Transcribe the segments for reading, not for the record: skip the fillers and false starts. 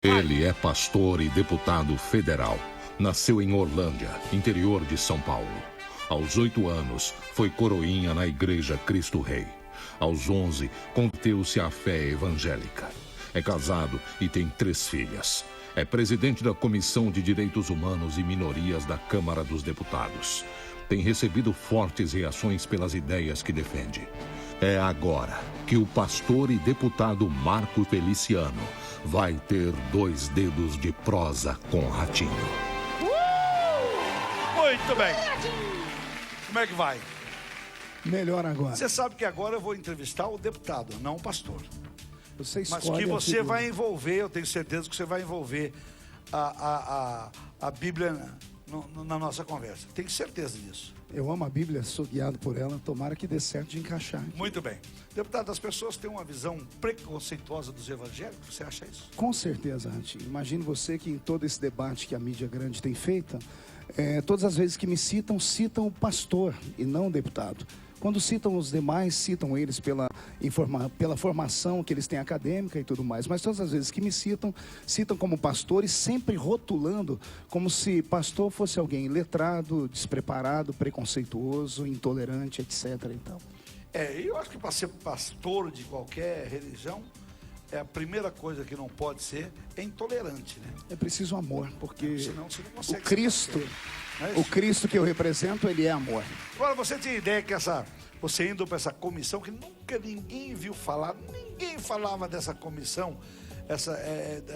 Ele é pastor e deputado federal. Nasceu em Orlândia, interior de São Paulo. Aos 8 anos, foi coroinha na Igreja Cristo Rei. Aos 11, converteu-se à fé evangélica. É casado e tem 3 filhas. É presidente da Comissão de Direitos Humanos e Minorias da Câmara dos Deputados. Tem recebido fortes reações pelas ideias que defende. É agora que o pastor e deputado Marco Feliciano vai ter 2 dedos de prosa com Ratinho. Muito bem. Como é que vai? Melhor agora. Você sabe que agora eu vou entrevistar o deputado, não o pastor. Você Mas escolhe que a você figura. vai envolver, eu tenho certeza que você vai envolver a Bíblia na nossa conversa. Tenho certeza disso. Eu amo a Bíblia, sou guiado por ela. Tomara que dê certo de encaixar. Muito bem. Deputado, as pessoas têm uma visão preconceituosa dos evangélicos, você acha isso? Com certeza, Ratinho. Imagine você que em todo esse debate que a mídia grande tem feito, todas as vezes que me citam o pastor e não o deputado. Quando citam os demais, citam eles pela formação que eles têm acadêmica e tudo mais. Mas todas as vezes que me citam como pastor e sempre rotulando como se pastor fosse alguém letrado, despreparado, preconceituoso, intolerante, etc. Então. Eu acho que para ser pastor de qualquer religião, a primeira coisa que não pode ser é intolerante, né? É preciso amor, porque Senão você não consegue o Cristo, ser o Cristo que eu represento, ele é amor. Agora, você tinha ideia que você indo para essa comissão, que nunca ninguém viu falar, ninguém falava dessa comissão,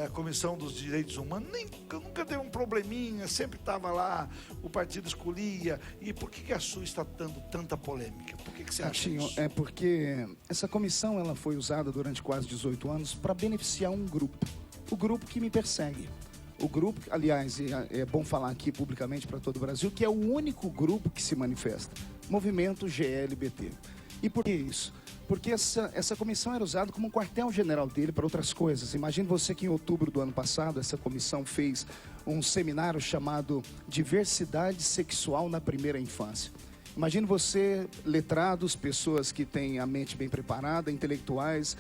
a Comissão dos Direitos Humanos, nunca deu um probleminha, sempre estava lá, o partido escolhia. E por que a sua está dando tanta polêmica? Por que você acha isso? É porque essa comissão ela foi usada durante quase 18 anos para beneficiar um grupo, o grupo que me persegue. O grupo, aliás, é bom falar aqui publicamente para todo o Brasil, que é o único grupo que se manifesta, Movimento GLBT. E por que isso? Porque essa comissão era usada como um quartel-general dele para outras coisas. Imagine você que em outubro do ano passado, essa comissão fez um seminário chamado Diversidade Sexual na Primeira Infância. Imagine você, letrados, pessoas que têm a mente bem preparada, intelectuais,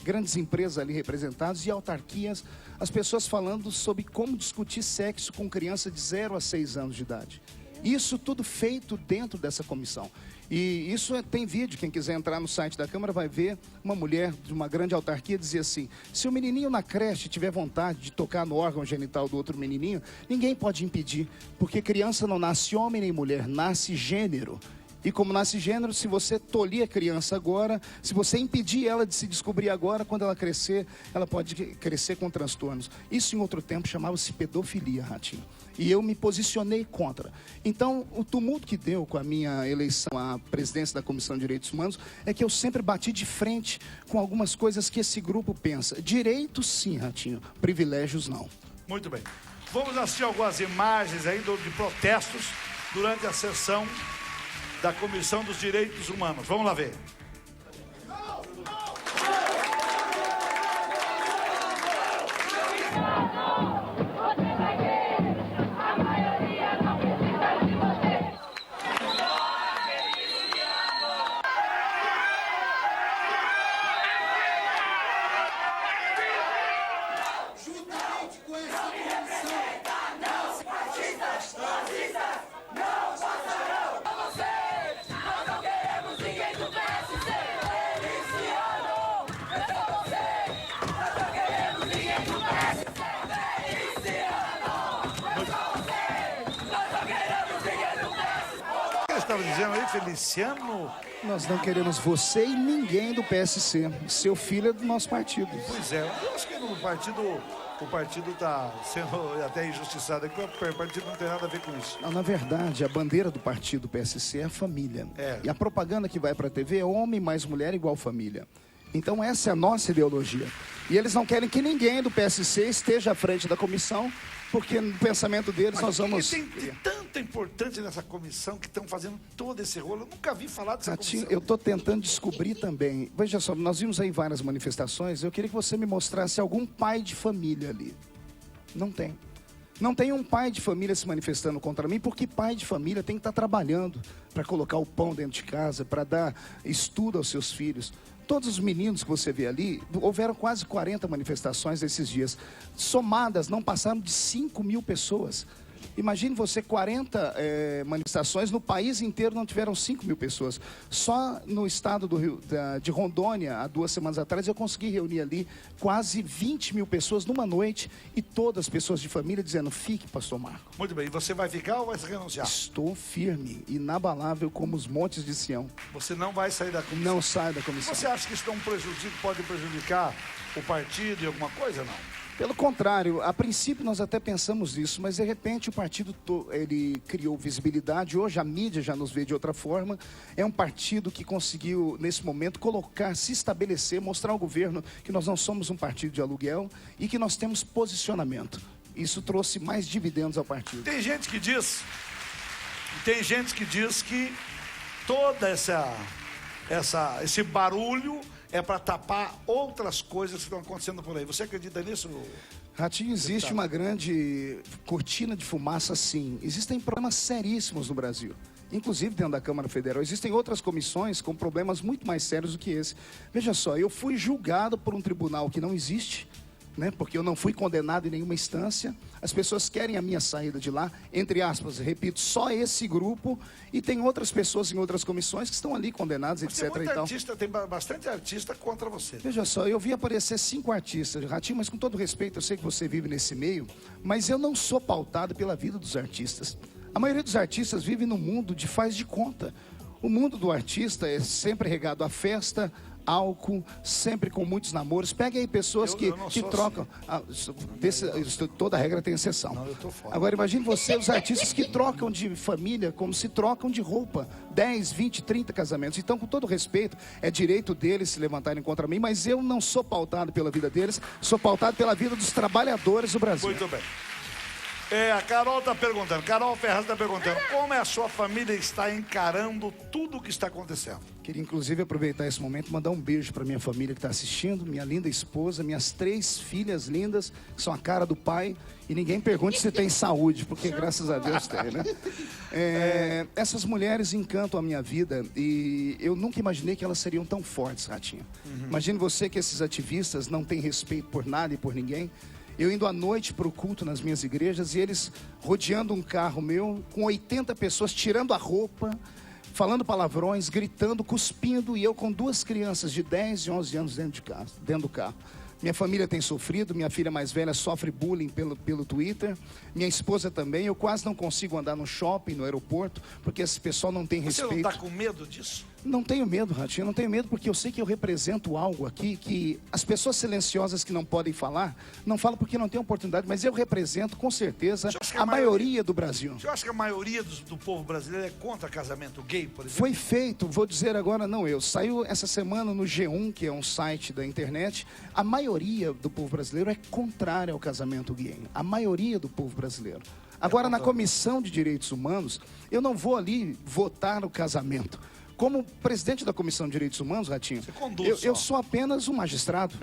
grandes empresas ali representadas e autarquias, as pessoas falando sobre como discutir sexo com criança de 0 a 6 anos de idade. Isso tudo feito dentro dessa comissão. E isso tem vídeo, quem quiser entrar no site da Câmara vai ver uma mulher de uma grande autarquia dizer assim: se o menininho na creche tiver vontade de tocar no órgão genital do outro menininho, ninguém pode impedir, porque criança não nasce homem nem mulher, nasce gênero. E como nasce gênero, se você tolir a criança agora, se você impedir ela de se descobrir agora, quando ela crescer, ela pode crescer com transtornos. Isso em outro tempo chamava-se pedofilia, Ratinho. E eu me posicionei contra. Então, o tumulto que deu com a minha eleição à presidência da Comissão de Direitos Humanos é que eu sempre bati de frente com algumas coisas que esse grupo pensa. Direitos sim, Ratinho, privilégios não. Muito bem. Vamos assistir algumas imagens aí de protestos durante a sessão da Comissão dos Direitos Humanos. Vamos lá ver. Estava dizendo aí, Feliciano? Nós não queremos você e ninguém do PSC. Seu filho é do nosso partido. Pois é, eu acho que o partido está sendo até injustiçado aqui, o partido não tem nada a ver com isso. Não, na verdade, a bandeira do partido PSC é a família. E a propaganda que vai para a TV é homem mais mulher igual família. Então essa é a nossa ideologia. E eles não querem que ninguém do PSC esteja à frente da comissão, porque no pensamento deles nós vamos... Tem tanta importância nessa comissão que estão fazendo todo esse rolo. Eu nunca vi falar dessa Ratinho, comissão. eu estou tentando descobrir também. Veja só, nós vimos aí várias manifestações. Eu queria que você me mostrasse algum pai de família ali. Não tem. Não tem um pai de família se manifestando contra mim, porque pai de família tem que estar trabalhando para colocar o pão dentro de casa, para dar estudo aos seus filhos. todos os meninos que você vê ali, houveram quase 40 manifestações esses dias. Somadas, não passaram de 5 mil pessoas. Imagine você, 40 manifestações, no país inteiro não tiveram 5 mil pessoas. Só no estado de Rondônia, há 2 semanas atrás, eu consegui reunir ali quase 20 mil pessoas numa noite e todas as pessoas de família dizendo, fique, pastor Marco. Muito bem, e você vai ficar ou vai se renunciar? Estou firme, inabalável como os montes de Sião. Você não vai sair da comissão? Não sai da comissão. Você acha que isso pode prejudicar o partido e alguma coisa, não? Pelo contrário, a princípio nós até pensamos nisso, mas de repente o partido ele criou visibilidade, hoje a mídia já nos vê de outra forma, é um partido que conseguiu, nesse momento, se estabelecer, mostrar ao governo que nós não somos um partido de aluguel e que nós temos posicionamento. Isso trouxe mais dividendos ao partido. Tem gente que diz que toda esse barulho é para tapar outras coisas que estão acontecendo por aí. Você acredita nisso? Ratinho, existe uma grande cortina de fumaça, sim. Existem problemas seríssimos no Brasil. Inclusive dentro da Câmara Federal. Existem outras comissões com problemas muito mais sérios do que esse. Veja só, eu fui julgado por um tribunal que não existe, né? Porque eu não fui condenado em nenhuma instância. As pessoas querem a minha saída de lá, entre aspas, repito, só esse grupo, e tem outras pessoas em outras comissões que estão ali condenadas, mas etc. Tem bastante artista contra você. Veja só, eu vi aparecer 5 artistas, Ratinho, mas com todo respeito, eu sei que você vive nesse meio, mas eu não sou pautado pela vida dos artistas. A maioria dos artistas vive no mundo de faz de conta. O mundo do artista é sempre regado à festa, álcool, sempre com muitos namoros. Pega aí pessoas que trocam. Assim. Toda regra tem exceção. Não, eu tô fora. Agora imagine você, os artistas que trocam de família como se trocam de roupa. 10, 20, 30 casamentos. Então, com todo respeito, é direito deles se levantarem contra mim, mas eu não sou pautado pela vida deles, sou pautado pela vida dos trabalhadores do Brasil. Muito bem. A Carol está perguntando, Carol Ferraz está perguntando, como a sua família está encarando tudo o que está acontecendo? Queria, inclusive, aproveitar esse momento e mandar um beijo para minha família que está assistindo, minha linda esposa, minhas 3 filhas lindas, que são a cara do pai, e ninguém pergunte se tem saúde, porque graças a Deus tem, né? Essas mulheres encantam a minha vida e eu nunca imaginei que elas seriam tão fortes, Ratinho. Imagine você que esses ativistas não têm respeito por nada e por ninguém. Eu indo à noite para o culto nas minhas igrejas e eles rodeando um carro meu com 80 pessoas, tirando a roupa, falando palavrões, gritando, cuspindo, e eu com 2 crianças de 10 e 11 anos dentro do carro. Minha família tem sofrido, minha filha mais velha sofre bullying pelo Twitter, minha esposa também. Eu quase não consigo andar no shopping, no aeroporto, porque esse pessoal não tem respeito. Você não está com medo disso? Não tenho medo, Ratinho, não tenho medo, porque eu sei que eu represento algo aqui que as pessoas silenciosas que não podem falar, não falam porque não têm oportunidade, mas eu represento com certeza a maioria do Brasil. Você acha que a maioria do povo brasileiro é contra casamento gay, por exemplo? Foi feito, vou dizer agora, não eu, saiu essa semana no G1, que é um site da internet, a maioria do povo brasileiro é contrária ao casamento gay, a maioria do povo brasileiro. Agora, na Comissão de Direitos Humanos, eu não vou ali votar no casamento. Como presidente da Comissão de Direitos Humanos, Ratinho, eu sou apenas um magistrado.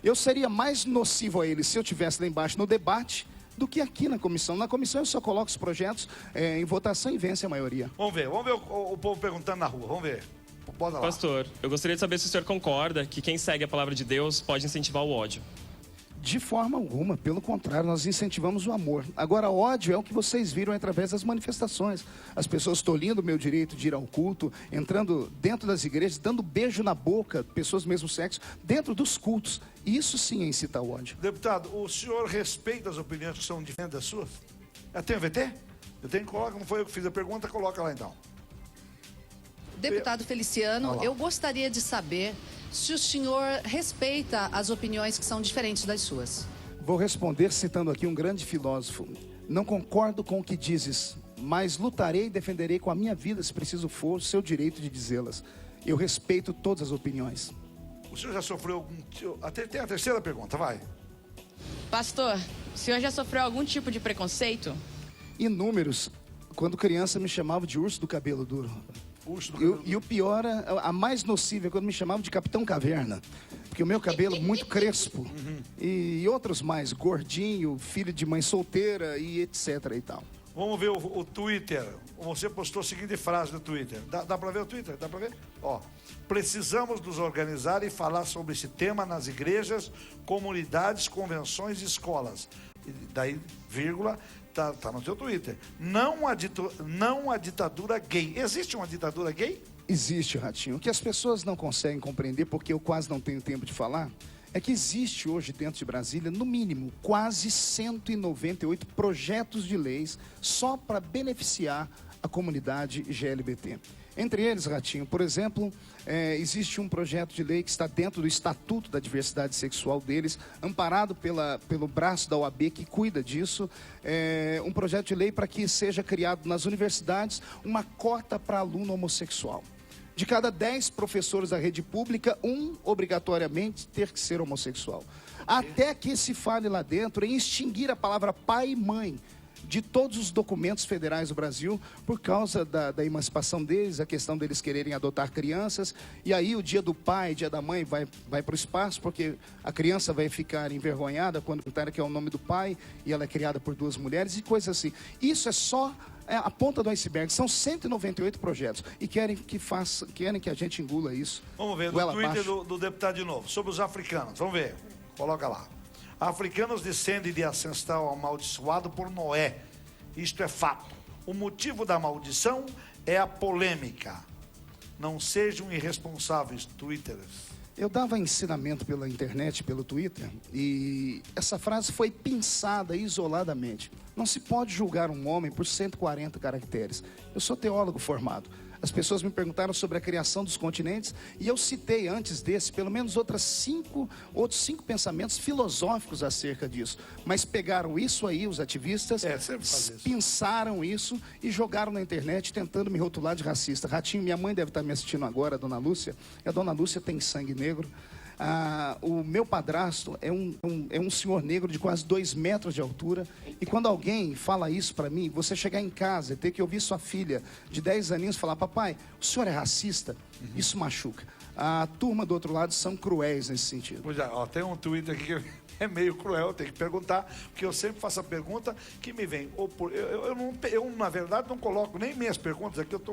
Eu seria mais nocivo a ele se eu estivesse lá embaixo no debate do que aqui na comissão. Na comissão eu só coloco os projetos em votação e vence a maioria. Vamos ver o povo perguntando na rua, vamos ver. Bora lá. Pastor, eu gostaria de saber se o senhor concorda que quem segue a palavra de Deus pode incentivar o ódio. De forma alguma, pelo contrário, nós incentivamos o amor. Agora, ódio é o que vocês viram através das manifestações. As pessoas tolhindo o meu direito de ir ao culto, entrando dentro das igrejas, dando beijo na boca, pessoas do mesmo sexo, dentro dos cultos. Isso sim é incitar o ódio. Deputado, o senhor respeita as opiniões que são diferentes das suas? Tem o VT? Eu tenho que colocar, não foi eu que fiz a pergunta, coloca lá então. Deputado Feliciano, eu gostaria de saber se o senhor respeita as opiniões que são diferentes das suas. Vou responder citando aqui um grande filósofo. Não concordo com o que dizes, mas lutarei e defenderei com a minha vida, se preciso for, o seu direito de dizê-las. Eu respeito todas as opiniões. O senhor já sofreu algum... Tem a terceira pergunta, vai. Pastor, o senhor já sofreu algum tipo de preconceito? Inúmeros. Quando criança me chamavam de urso do cabelo duro. E o pior, a mais nociva, é quando me chamavam de Capitão Caverna. Porque o meu cabelo muito crespo. E outros mais, gordinho, filho de mãe solteira e etc e tal. Vamos ver o Twitter. Você postou a seguinte frase no Twitter. Dá para ver o Twitter? Dá para ver? Ó, precisamos nos organizar e falar sobre esse tema nas igrejas, comunidades, convenções e escolas. E daí, vírgula, tá no seu Twitter. Não a ditadura gay. Existe uma ditadura gay? Existe, Ratinho. O que as pessoas não conseguem compreender, porque eu quase não tenho tempo de falar, é que existe hoje dentro de Brasília, no mínimo, quase 198 projetos de leis só para beneficiar a comunidade GLBT. Entre eles, Ratinho, por exemplo, existe um projeto de lei que está dentro do Estatuto da Diversidade Sexual deles, amparado pelo braço da OAB que cuida disso, um projeto de lei para que seja criado nas universidades uma cota para aluno homossexual. De cada 10 professores da rede pública, um obrigatoriamente ter que ser homossexual. Até que se fale lá dentro em extinguir a palavra pai e mãe de todos os documentos federais do Brasil, por causa da emancipação deles, a questão deles quererem adotar crianças, e aí o dia do pai, dia da mãe vai para o espaço, porque a criança vai ficar envergonhada quando perguntar que é o nome do pai, e ela é criada por 2 mulheres, e coisas assim. Isso é só a ponta do iceberg, são 198 projetos, e querem que a gente engula isso. Vamos ver, no Twitter do deputado de novo, sobre os africanos, vamos ver, coloca lá. Africanos descendem de ancestral amaldiçoado por Noé. Isto é fato. O motivo da maldição é a polêmica. Não sejam irresponsáveis, twitters. Eu dava ensinamento pela internet, pelo Twitter, e essa frase foi pensada isoladamente. Não se pode julgar um homem por 140 caracteres. Eu sou teólogo formado. As pessoas me perguntaram sobre a criação dos continentes e eu citei antes desse pelo menos outros cinco pensamentos filosóficos acerca disso. Mas pegaram isso aí, os ativistas, pensaram isso e jogaram na internet tentando me rotular de racista. Ratinho, minha mãe deve estar me assistindo agora, a dona Lúcia. E a dona Lúcia tem sangue negro. O meu padrasto é um senhor negro de quase 2 metros de altura. E quando alguém fala isso para mim, você chegar em casa e ter que ouvir sua filha de 10 aninhos falar: papai, o senhor é racista? Isso machuca. A turma do outro lado são cruéis nesse sentido. Pois é, tem um Twitter aqui que é meio cruel, eu tenho que perguntar, porque eu sempre faço a pergunta que me vem. Eu na verdade, não coloco nem minhas perguntas aqui, eu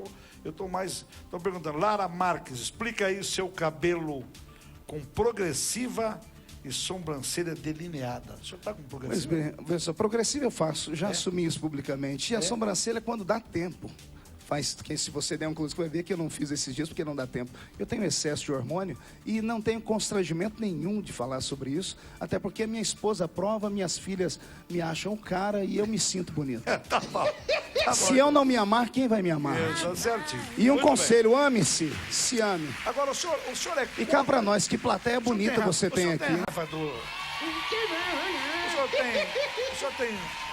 estou perguntando. Lara Marques, explica aí o seu cabelo com progressiva e sobrancelha delineada. O senhor está com progressiva? Pois bem, pessoal, progressiva eu faço, já assumi isso publicamente. E a sobrancelha quando dá tempo. Se você der um close, vai ver que eu não fiz esses dias porque não dá tempo. Eu tenho excesso de hormônio e não tenho constrangimento nenhum de falar sobre isso, até porque minha esposa aprova, minhas filhas me acham o cara e eu me sinto bonito. Tá bom. Se eu não me amar, quem vai me amar? Tá certinho. E um conselho, ame-se, se ame. Agora, o senhor é... E cá pra nós, que plateia bonita você tem aqui. O senhor tem,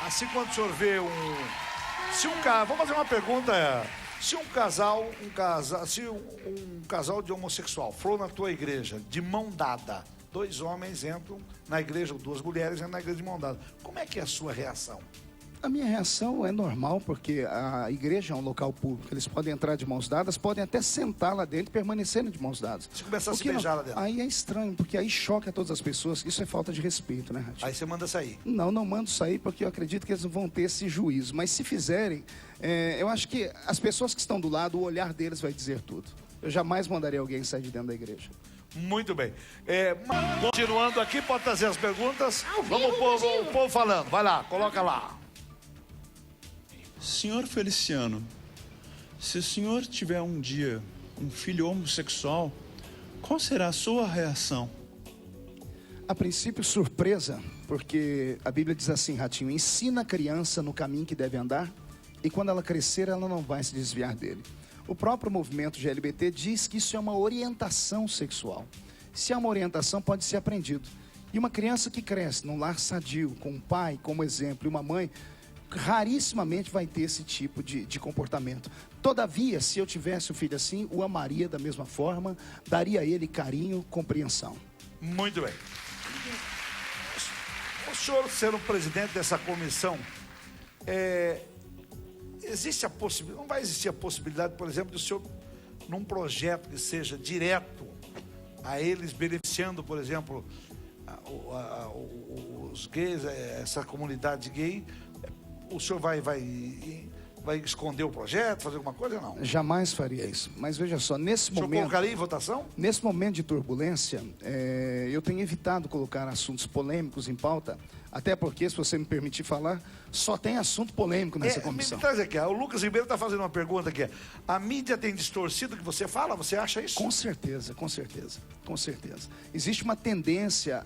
assim, quando o senhor vê vamos fazer uma pergunta, se um casal de homossexual for na tua igreja de mão dada, 2 homens entram na igreja, ou 2 mulheres entram na igreja de mão dada, como é que é a sua reação? A minha reação é normal, porque a igreja é um local público. Eles podem entrar de mãos dadas, podem até sentar lá dentro e permanecerem de mãos dadas. Se começar a se beijar lá dentro. Aí é estranho, porque aí choca todas as pessoas. Isso é falta de respeito, né, Ratinho? Aí você manda sair. Não mando sair, porque eu acredito que eles não vão ter esse juízo. Mas se fizerem, eu acho que as pessoas que estão do lado, o olhar deles vai dizer tudo. Eu jamais mandaria alguém sair de dentro da igreja. Muito bem. Continuando aqui, pode trazer as perguntas. Vamos o povo falando. Vai lá, coloca lá. Senhor Feliciano, se o senhor tiver um dia um filho homossexual, qual será a sua reação? A princípio, surpresa, porque a Bíblia diz assim, Ratinho: ensina a criança no caminho que deve andar, e quando ela crescer, ela não vai se desviar dele. O próprio movimento GLBT diz que isso é uma orientação sexual. Se é uma orientação, pode ser aprendido. E uma criança que cresce num lar sadio, com um pai como exemplo e uma mãe, rarissimamente vai ter esse tipo de comportamento. Todavia, se eu tivesse um filho assim, o amaria da mesma forma, daria a ele carinho, compreensão. Muito bem. O senhor sendo presidente dessa comissão, existe a possibilidade, não vai existir a possibilidade, por exemplo, do senhor, num projeto que seja direto a eles, beneficiando, por exemplo, os gays, essa comunidade gay, o senhor vai esconder o projeto, fazer alguma coisa ou não? Jamais faria isso. Mas veja só, nesse O senhor momento... colocaria em votação? Nesse momento de turbulência, eu tenho evitado colocar assuntos polêmicos em pauta, até porque, se você me permitir falar, só tem assunto polêmico nessa comissão. Me traz aqui, o Lucas Ribeiro está fazendo uma pergunta aqui. A mídia tem distorcido o que você fala? Você acha isso? Com certeza, com certeza, com certeza. Existe uma tendência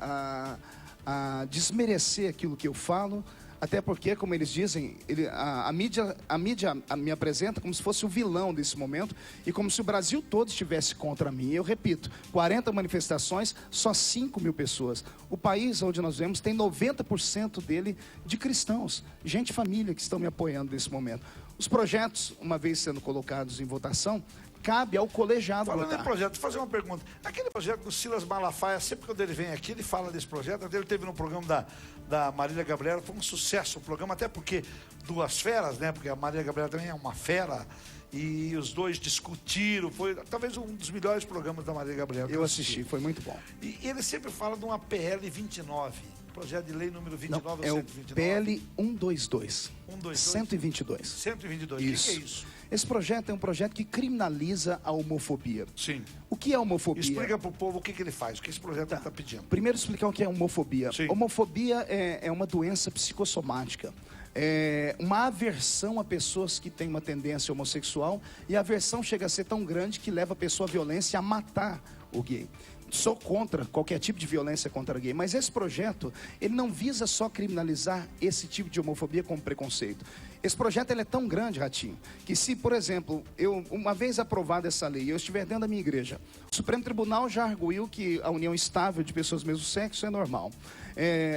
a desmerecer aquilo que eu falo, até porque, como eles dizem, a mídia me apresenta como se fosse o vilão desse momento e como se o Brasil todo estivesse contra mim. Eu repito, 40 manifestações, só 5 mil pessoas. O país onde nós vemos tem 90% dele de cristãos, gente, família, que estão me apoiando nesse momento. Os projetos, uma vez sendo colocados em votação, cabe ao colegiado Falando votar. em projeto, vou fazer uma pergunta. Aquele projeto do Silas Malafaia, sempre quando ele vem aqui, ele fala desse projeto. Ele teve no programa da Marília Gabriela, foi um sucesso o programa, até porque duas feras, né? Porque a Marília Gabriela também é uma fera. E os dois discutiram, foi talvez um dos melhores programas da Marília Gabriela. Eu assisti, foi muito bom. E ele sempre fala de uma PL 29, projeto de lei número 29 Não, ou é 129. o PL 122. 122? 122. 122. Isso. O que é isso? Esse projeto é um projeto que criminaliza a homofobia. Sim. O que é homofobia? Explica para o povo o que ele faz, o que esse projeto está pedindo. Primeiro explicar o que é homofobia. Sim. Homofobia é uma doença psicossomática. É uma aversão a pessoas que têm uma tendência homossexual, e a aversão chega a ser tão grande que leva a pessoa à violência, a matar o gay. Sou contra qualquer tipo de violência contra gay, mas esse projeto, ele não visa só criminalizar esse tipo de homofobia como preconceito. Esse projeto ele é tão grande, Ratinho, que se, por exemplo, uma vez aprovada essa lei, eu estiver dentro da minha igreja, o Supremo Tribunal já arguiu que a união estável de pessoas do mesmo sexo é normal.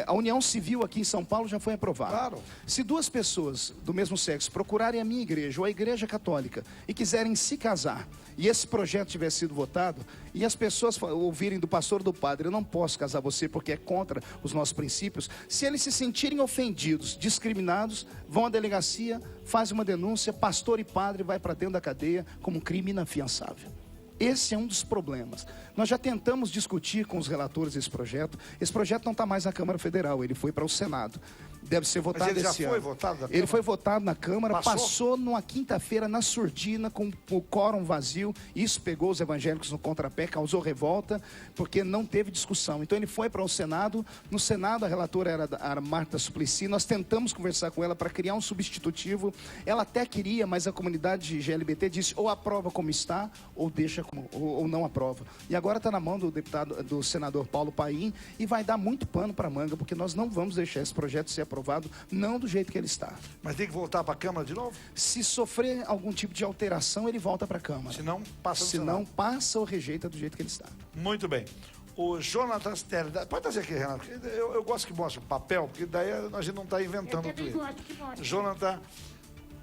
A união civil aqui em São Paulo já foi aprovada. Claro. Se duas pessoas do mesmo sexo procurarem a minha igreja ou a igreja católica e quiserem se casar, e esse projeto tiver sido votado, e as pessoas ouvirem do pastor ou do padre, eu não posso casar você porque é contra os nossos princípios, se eles se sentirem ofendidos, discriminados, vão à delegacia, fazem uma denúncia, pastor e padre vai para dentro da cadeia como crime inafiançável. Esse é um dos problemas. Nós já tentamos discutir com os relatores desse projeto. Esse projeto não está mais na Câmara Federal, ele foi para o Senado. Deve ser votado esse ano. Mas ele já foi votado na Câmara? Ele foi votado na Câmara, Passou numa quinta-feira na surdina, com o quórum vazio. Isso pegou os evangélicos no contrapé, causou revolta, porque não teve discussão. Então ele foi para o Senado. No Senado a relatora era a Marta Suplicy. Nós tentamos conversar com ela para criar um substitutivo. Ela até queria, mas a comunidade GLBT disse ou aprova como está, ou deixa ou não aprova. E agora está na mão do senador Paulo Paim, e vai dar muito pano para manga, porque nós não vamos deixar esse projeto ser aprovado, não do jeito que ele está. Mas tem que voltar para a Câmara de novo? Se sofrer algum tipo de alteração, ele volta para a Câmara. Se não, passa no Se Senado. não, passa ou rejeita do jeito que ele está. Muito bem. O Jonathan Sterling, pode trazer aqui, Renato, porque eu gosto que mostre o papel, porque daí a gente não está inventando tudo isso. Jonathan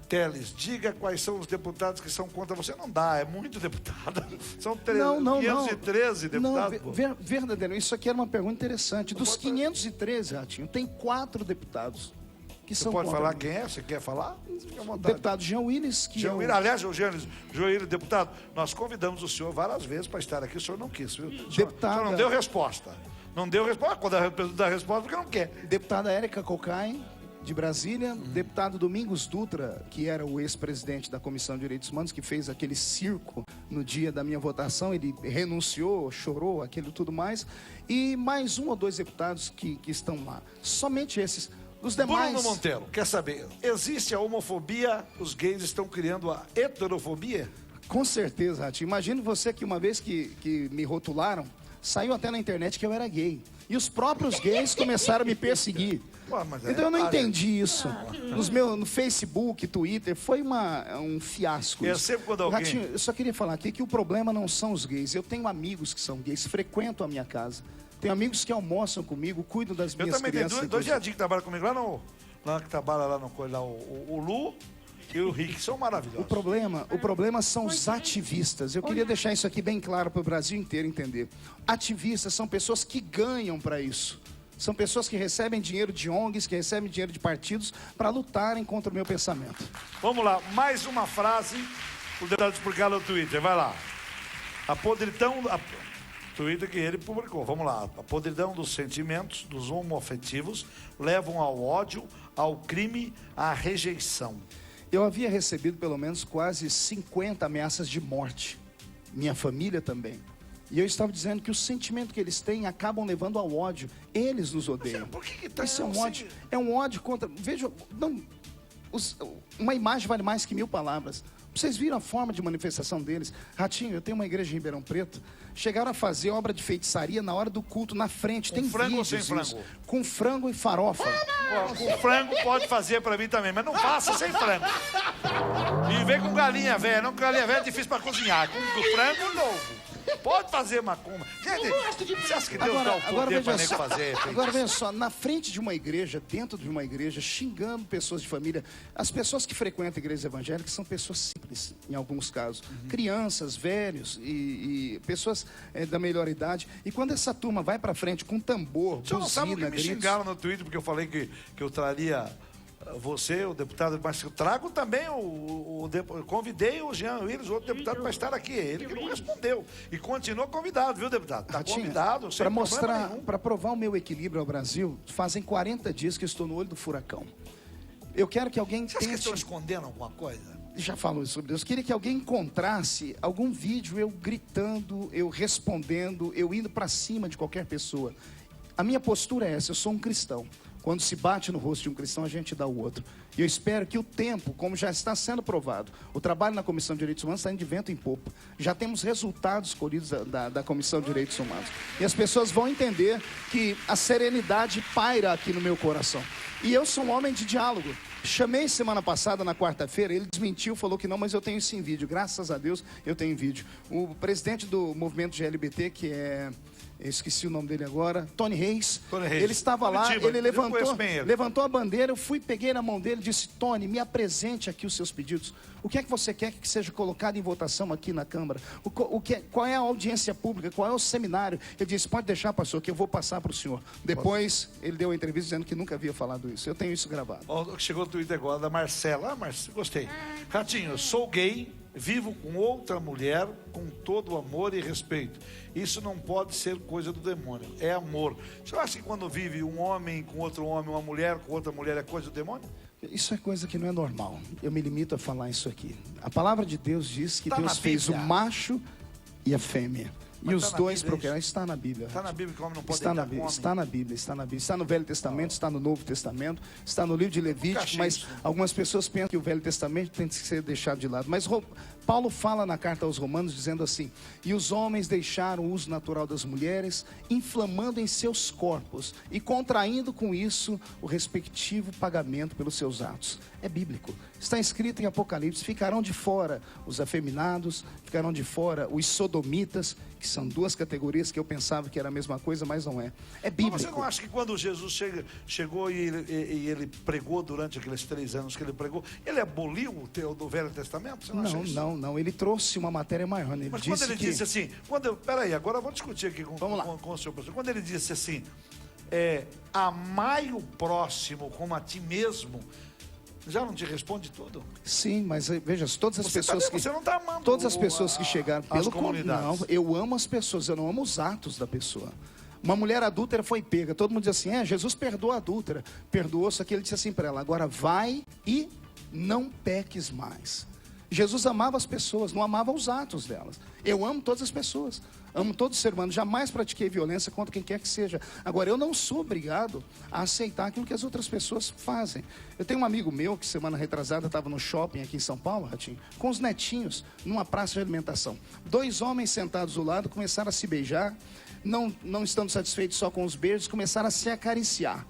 Teles, diga quais são os deputados que são contra você. Não dá, é muito deputado. São 513 deputados. Não, verdadeiro, isso aqui era uma pergunta interessante. Dos 513, Ratinho, tem 4 deputados que Você são pode contra falar mim. quem é? Você quer falar? Fique à O vontade. deputado Jean Willis, que Jean Willis, aliás, o Jean Willis, deputado, nós convidamos o senhor várias vezes para estar aqui, o senhor não quis, viu? O senhor não deu resposta. Não deu resposta, quando dá resposta, porque não quer. Deputada Érica Cocai, de Brasília, deputado Domingos Dutra, que era o ex-presidente da Comissão de Direitos Humanos, que fez aquele circo no dia da minha votação, ele renunciou, chorou, aquilo tudo mais, e mais 1 ou 2 deputados que estão lá. Somente esses. Os demais... Bruno Monteiro, quer saber, existe a homofobia, os gays estão criando a heterofobia? Com certeza, Ratinho. Imagine você que uma vez que me rotularam, saiu até na internet que eu era gay. E os próprios gays começaram a me perseguir. Ué, mas Então eu não entendi isso. No Facebook, Twitter, foi um fiasco. É isso. sempre quando alguém... Ratinho, eu só queria falar aqui que o problema não são os gays. Eu tenho amigos que são gays, frequentam a minha casa. Tenho amigos que almoçam comigo, cuidam das minhas Eu também crianças. tenho dois viadinhos que trabalham comigo lá que trabalha lá no coisa, o Lu e o Rick, são maravilhosos. O problema são os ativistas. Eu queria deixar isso aqui bem claro para o Brasil inteiro entender. Ativistas são pessoas que ganham para isso. São pessoas que recebem dinheiro de ONGs, que recebem dinheiro de partidos para lutarem contra o meu pensamento. Vamos lá, mais uma frase para o deputado explicar no Twitter, vai lá. A podridão... Twitter que ele publicou. Vamos lá. A podridão dos sentimentos dos homoafetivos levam ao ódio, ao crime, à rejeição. Eu havia recebido pelo menos quase 50 ameaças de morte. Minha família também. E eu estava dizendo que o sentimento que eles têm acabam levando ao ódio. Eles nos odeiam. Por que tá Isso é um ódio contra... Veja, não, uma imagem vale mais que 1000 palavras. Vocês viram a forma de manifestação deles? Ratinho, eu tenho uma igreja em Ribeirão Preto. Chegaram a fazer obra de feitiçaria na hora do culto, na frente. Tem frango ou vídeos sem frango? com frango e farofa. Com frango pode fazer pra mim também, mas não faça sem frango. E vem com galinha velha. Não, com galinha velha é difícil pra cozinhar. Com frango novo. Pode fazer macumba. Gente, você acha que Deus dá o poder pra nego fazer? Agora veja só, na frente de uma igreja, dentro de uma igreja, xingando pessoas de família. As pessoas que frequentam igrejas evangélicas são pessoas simples, em alguns casos. Crianças, velhos e pessoas da melhor idade. E quando essa turma vai pra frente com tambor, você não sabe o que me gritos... xingaram no Twitter, porque eu falei que eu traria... Você, o deputado, mas eu trago também convidei o Jean Willis, outro deputado, para estar aqui. Ele que não respondeu. E continua convidado, viu, deputado? Está convidado, sem para mostrar, problema nenhum. Para provar o meu equilíbrio ao Brasil, fazem 40 dias que eu estou no olho do furacão. Eu quero que alguém Você acha que estão escondendo alguma coisa? Já falou sobre isso. Eu queria que alguém encontrasse algum vídeo eu gritando, eu respondendo, eu indo para cima de qualquer pessoa. A minha postura é essa, eu sou um cristão. Quando se bate no rosto de um cristão, a gente dá o outro. E eu espero que o tempo, como já está sendo provado, o trabalho na Comissão de Direitos Humanos está indo de vento em popa. Já temos resultados colhidos da Comissão de Direitos Humanos. E as pessoas vão entender que a serenidade paira aqui no meu coração. E eu sou um homem de diálogo. Chamei semana passada, na quarta-feira, ele desmentiu, falou que não, mas eu tenho isso em vídeo. Graças a Deus, eu tenho em vídeo. O presidente do movimento GLBT, que é... Eu esqueci o nome dele agora, Tony Reis. Ele estava lá, ele levantou a bandeira, eu fui, peguei na mão dele e disse: Tony, me apresente aqui os seus pedidos. O que é que você quer que seja colocado em votação aqui na Câmara? Qual é a audiência pública? Qual é o seminário? Ele disse: pode deixar, pastor, que eu vou passar para o senhor. Depois, ele deu uma entrevista dizendo que nunca havia falado isso. Eu tenho isso gravado. Chegou o Twitter agora da Marcela. Gostei. Ratinho, sou gay, vivo com outra mulher com todo amor e respeito. Isso não pode ser coisa do demônio, é amor. Você acha que quando vive um homem com outro homem, uma mulher com outra mulher, é coisa do demônio? Isso é coisa que não é normal. Eu me limito a falar isso aqui. A palavra de Deus diz que Deus fez o macho e a fêmea. E os dois procriaram. Está na Bíblia. Está na Bíblia que o homem não pode está na Bíblia, está na Bíblia, está na Bíblia. Está no Velho Testamento, está no Novo Testamento, está no livro de Levítico, mas algumas pessoas pensam que o Velho Testamento tem que ser deixado de lado. Mas Paulo fala na carta aos Romanos dizendo assim: e os homens deixaram o uso natural das mulheres, inflamando em seus corpos e contraindo com isso o respectivo pagamento pelos seus atos. É bíblico. Está escrito em Apocalipse: ficarão de fora os afeminados, ficarão de fora os sodomitas, que são duas categorias que eu pensava que era a mesma coisa, mas não é. É bíblico. Mas você não acha que quando Jesus chegou e ele pregou durante aqueles 3 anos que ele pregou, ele aboliu o do Velho Testamento? Você não acha isso? Não. Ele trouxe uma matéria maior. Mas quando ele disse assim, peraí, agora eu vou discutir aqui com o senhor professor. Quando ele disse assim, amai o próximo como a ti mesmo, já não te responde tudo? Sim, mas veja, todas as pessoas que... Você não está amando todas as pessoas que chegaram pelo comunidades. Não, eu amo as pessoas, eu não amo os atos da pessoa. Uma mulher adúltera foi pega, todo mundo diz assim: Jesus perdoa a adúltera. Perdoou, só que ele disse assim para ela: agora vai e não peques mais. Jesus amava as pessoas, não amava os atos delas. Eu amo todas as pessoas, amo todo ser humano, jamais pratiquei violência contra quem quer que seja. Agora, eu não sou obrigado a aceitar aquilo que as outras pessoas fazem. Eu tenho um amigo meu que semana retrasada estava no shopping aqui em São Paulo, Ratinho, com os netinhos, numa praça de alimentação. 2 homens sentados do lado começaram a se beijar, não estando satisfeitos só com os beijos, começaram a se acariciar.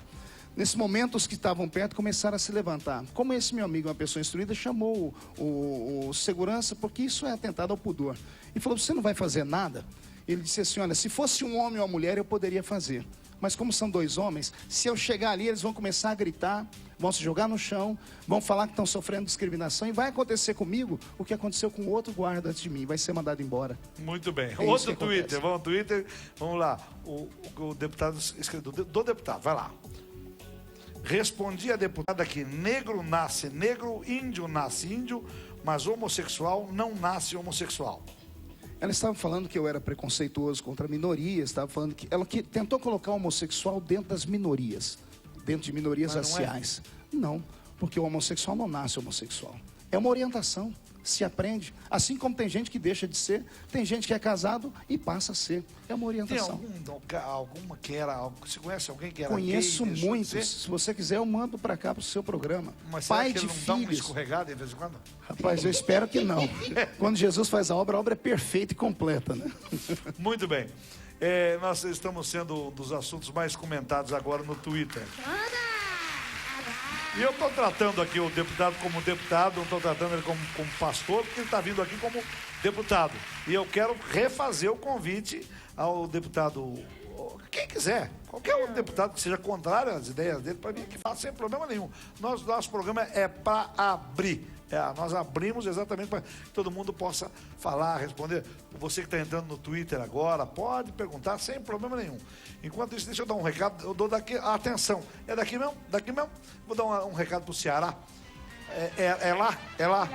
Nesse momento, os que estavam perto começaram a se levantar. Como esse meu amigo, uma pessoa instruída, chamou o segurança, porque isso é atentado ao pudor. E falou: você não vai fazer nada? Ele disse assim: olha, se fosse um homem ou uma mulher, eu poderia fazer. Mas como são 2 homens, se eu chegar ali, eles vão começar a gritar, vão se jogar no chão, vão falar que estão sofrendo discriminação, e vai acontecer comigo o que aconteceu com outro guarda antes de mim, vai ser mandado embora. Muito bem. Outro Twitter, vamos ao Twitter, vamos lá. O deputado, do deputado, vai lá. Respondi a deputada que negro nasce negro, índio nasce índio, mas homossexual não nasce homossexual. Ela estava falando que eu era preconceituoso contra minorias, estava falando que ela tentou colocar o homossexual dentro das minorias, dentro de minorias raciais. Não, porque o homossexual não nasce homossexual. É uma orientação, se aprende. Assim como tem gente que deixa de ser, tem gente que é casado e passa a ser. É uma orientação. Tem alguma que era... Você conhece alguém que era Conheço gay, muitos. Se você quiser, eu mando para cá, para o seu programa. Mas pai será que de ele não dá uma filhos. escorregada de vez em quando? Rapaz, eu espero que não. Quando Jesus faz a obra é perfeita e completa, né? Muito bem. Nós estamos sendo um dos assuntos mais comentados agora no Twitter. E eu estou tratando aqui o deputado como deputado, não estou tratando ele como pastor, porque ele está vindo aqui como deputado. E eu quero refazer o convite ao deputado, quem quiser, qualquer um deputado que seja contrário às ideias dele, para mim que faça sem problema nenhum. Nosso programa é para abrir. Nós abrimos exatamente para que todo mundo possa falar, responder. Você que está entrando no Twitter agora, pode perguntar sem problema nenhum. Enquanto isso, deixa eu dar um recado. Eu dou daqui, atenção, é daqui mesmo? Daqui mesmo? Vou dar um recado para o Ceará. É lá? É lá?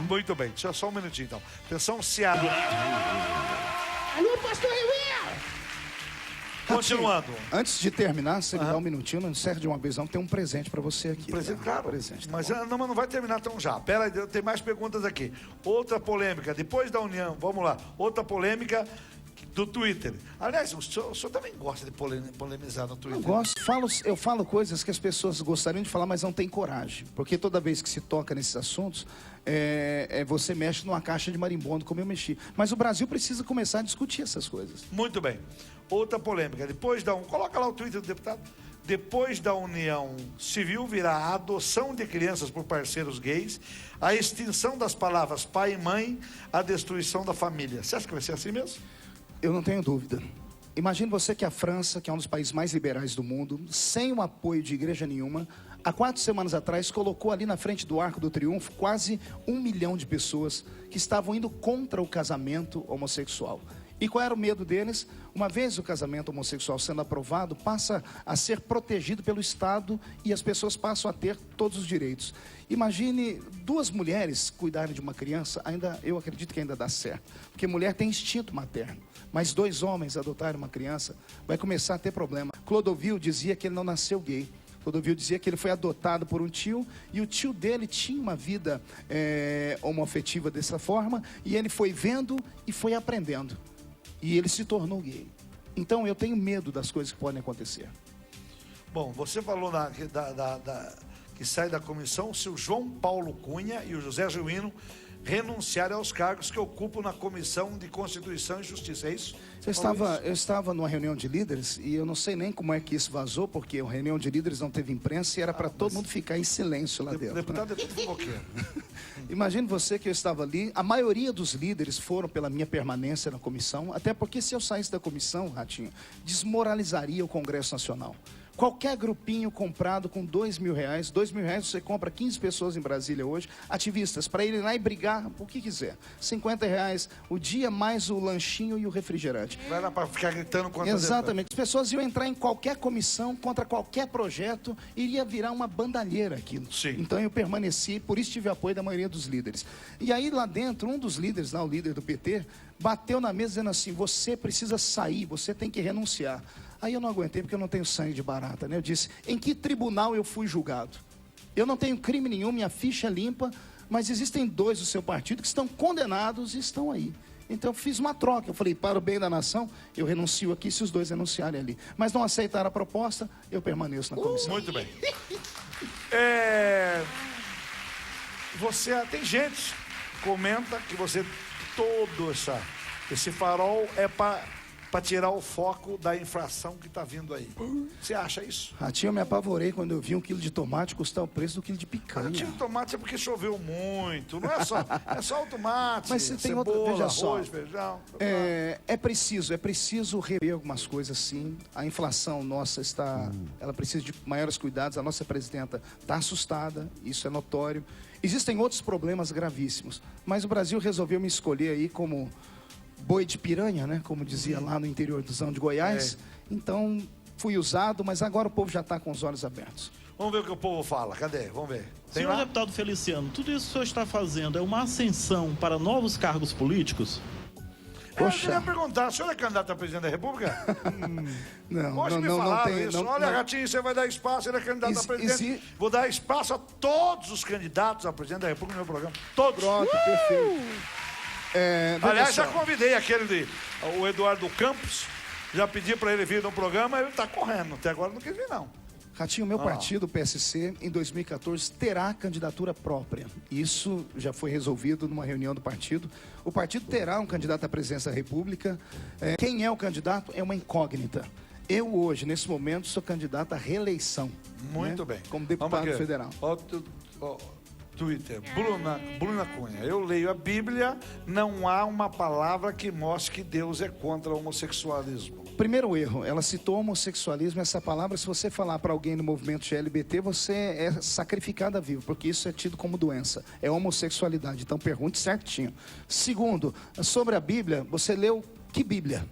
Muito bem, deixa só um minutinho então. Atenção, Ceará. Alô, pastor Reuel! Continuando. Antes de terminar, você me dá um minutinho, não encerra de uma vez não, tem um presente para você aqui. Presente, tá? claro. Presente, tá mas bom? não vai terminar tão já. Pera aí, tem mais perguntas aqui. Outra polêmica, depois da união, vamos lá. Outra polêmica do Twitter. Aliás, o senhor também gosta de polemizar no Twitter? Eu gosto, eu falo coisas que as pessoas gostariam de falar, mas não têm coragem. Porque toda vez que se toca nesses assuntos, você mexe numa caixa de marimbondo, como eu mexi. Mas o Brasil precisa começar a discutir essas coisas. Muito bem. Outra polêmica. Coloca lá o Twitter do deputado. Depois da união civil, virá a adoção de crianças por parceiros gays, a extinção das palavras pai e mãe, a destruição da família. Você acha que vai ser assim mesmo? Eu não tenho dúvida. Imagine você que a França, que é um dos países mais liberais do mundo, sem o apoio de igreja nenhuma, há 4 semanas atrás colocou ali na frente do Arco do Triunfo quase 1 milhão de pessoas que estavam indo contra o casamento homossexual. E qual era o medo deles? Uma vez o casamento homossexual sendo aprovado, passa a ser protegido pelo Estado e as pessoas passam a ter todos os direitos. Imagine 2 mulheres cuidarem de uma criança, eu acredito que ainda dá certo, porque mulher tem instinto materno. Mas 2 homens adotarem uma criança, vai começar a ter problema. Clodovil dizia que ele não nasceu gay. Clodovil dizia que ele foi adotado por um tio, e o tio dele tinha uma vida homoafetiva dessa forma, e ele foi vendo e foi aprendendo. E ele se tornou gay. Então eu tenho medo das coisas que podem acontecer. Bom, você falou que sai da comissão se o João Paulo Cunha e o José Genuíno renunciarem aos cargos que ocupam na Comissão de Constituição e Justiça, é isso? Eu estava numa reunião de líderes e eu não sei nem como é que isso vazou, porque a reunião de líderes não teve imprensa e era para todo mundo ficar em silêncio lá dentro. Deputado é tudo fofoqueiro. Imagine você que eu estava ali, a maioria dos líderes foram pela minha permanência na comissão, até porque se eu saísse da comissão, Ratinho, desmoralizaria o Congresso Nacional. Qualquer grupinho comprado com R$2.000, R$2.000 você compra 15 pessoas em Brasília hoje, ativistas, para irem lá e brigar o que quiser. R$50 o dia, mais o lanchinho e o refrigerante. Vai lá para ficar gritando contra. Exatamente. As pessoas iam entrar em qualquer comissão, contra qualquer projeto, iria virar uma bandalheira aquilo. Sim. Então eu permaneci, por isso tive apoio da maioria dos líderes. E aí lá dentro, um dos líderes, lá, o líder do PT, bateu na mesa dizendo assim, você precisa sair, você tem que renunciar. Aí eu não aguentei, porque eu não tenho sangue de barata, né? Eu disse, em que tribunal eu fui julgado? Eu não tenho crime nenhum, minha ficha é limpa, mas existem 2 do seu partido que estão condenados e estão aí. Então eu fiz uma troca, eu falei, para o bem da nação, eu renuncio aqui se os 2 renunciarem ali. Mas não aceitaram a proposta, eu permaneço na comissão. Muito bem. Tem gente que comenta que você, todo esse farol é para tirar o foco da inflação que está vindo aí. Você acha isso? Ratinho, eu me apavorei quando eu vi 1 quilo de tomate custar o preço do quilo de picanha. O quilo de tomate é porque choveu muito, não é só o tomate, mas você tem cebola, veja só, arroz, feijão. É preciso rever algumas coisas sim. A inflação nossa ela precisa de maiores cuidados. A nossa presidenta está assustada, isso é notório. Existem outros problemas gravíssimos, mas o Brasil resolveu me escolher aí como boi de piranha, né? Como dizia lá no interior de Goiás. Então, fui usado, mas agora o povo já está com os olhos abertos. Vamos ver o que o povo fala. Cadê? Vamos ver. Tem Senhor lá? deputado Feliciano, tudo isso que o senhor está fazendo é uma ascensão para novos cargos políticos? Eu queria perguntar, o senhor é candidato a presidente da República? Não, Pode me falar isso. Olha, Ratinho, você vai dar espaço, ele é candidato a presidente. Vou dar espaço a todos os candidatos a presidente da República no meu programa. Todos. Pronto, perfeito. Aliás, já convidei o Eduardo Campos, já pedi para ele vir no programa, ele está correndo. Até agora não quis vir, não. Ratinho, meu partido, o PSC, em 2014 terá candidatura própria. Isso já foi resolvido numa reunião do partido. O partido terá um candidato à presidência da República. Quem é o candidato é uma incógnita. Eu hoje, nesse momento, sou candidato à reeleição. Muito bem. Como deputado federal. Twitter, Bruna Cunha. Eu leio a Bíblia, não há uma palavra que mostre que Deus é contra o homossexualismo. Primeiro erro, ela citou homossexualismo. Essa palavra, se você falar para alguém no movimento GLBT, você é sacrificado a vivo, porque isso é tido como doença, é homossexualidade. Então pergunte certinho. Segundo, sobre a Bíblia, você leu que Bíblia?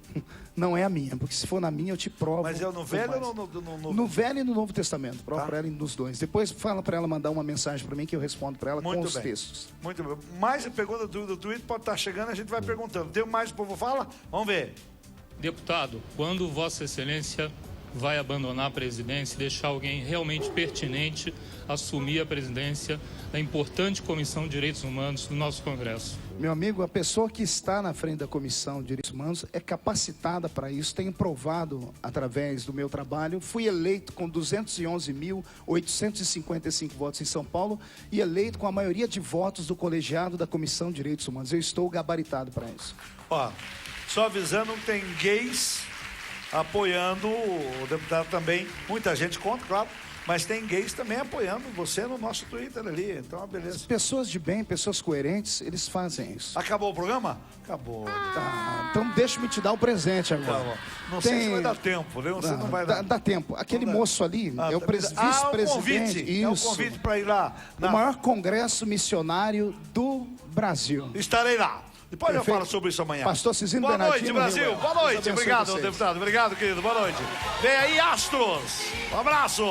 Não é a minha, porque se for na minha eu te provo. Mas é no Velho ou no Novo? No Velho e no Novo Testamento. Provo para ela nos dois. Depois fala para ela mandar uma mensagem para mim que eu respondo para ela com os textos. Muito bem. Mais pergunta do Twitter pode estar chegando, a gente vai perguntando. Tem mais o povo fala? Vamos ver. Deputado, quando Vossa Excelência vai abandonar a presidência e deixar alguém realmente pertinente assumir a presidência da importante Comissão de Direitos Humanos do nosso Congresso? Meu amigo, a pessoa que está na frente da Comissão de Direitos Humanos é capacitada para isso. Tenho provado através do meu trabalho. Fui eleito com 211.855 votos em São Paulo e eleito com a maioria de votos do colegiado da Comissão de Direitos Humanos. Eu estou gabaritado para isso. Ó, só avisando que tem gays apoiando o deputado também. Muita gente contra, claro. Mas tem gays também apoiando você no nosso Twitter ali. Então, beleza. Pessoas de bem, pessoas coerentes, eles fazem isso. Acabou o programa? Acabou. Tá. Então deixa-me te dar o presente agora. Tá, não sei se vai dar tempo, né? Você não vai dar. Dá tempo. Aquele moço ali é o vice-presidente. É o convite para ir lá. O maior congresso missionário do Brasil. Estarei lá. Depois eu falo sobre isso amanhã. Pastor Cizinho Boa Bernardino. Boa noite, Brasil. Boa noite. Obrigado, deputado. Obrigado, querido. Boa noite. Vem aí, Astros. Um abraço.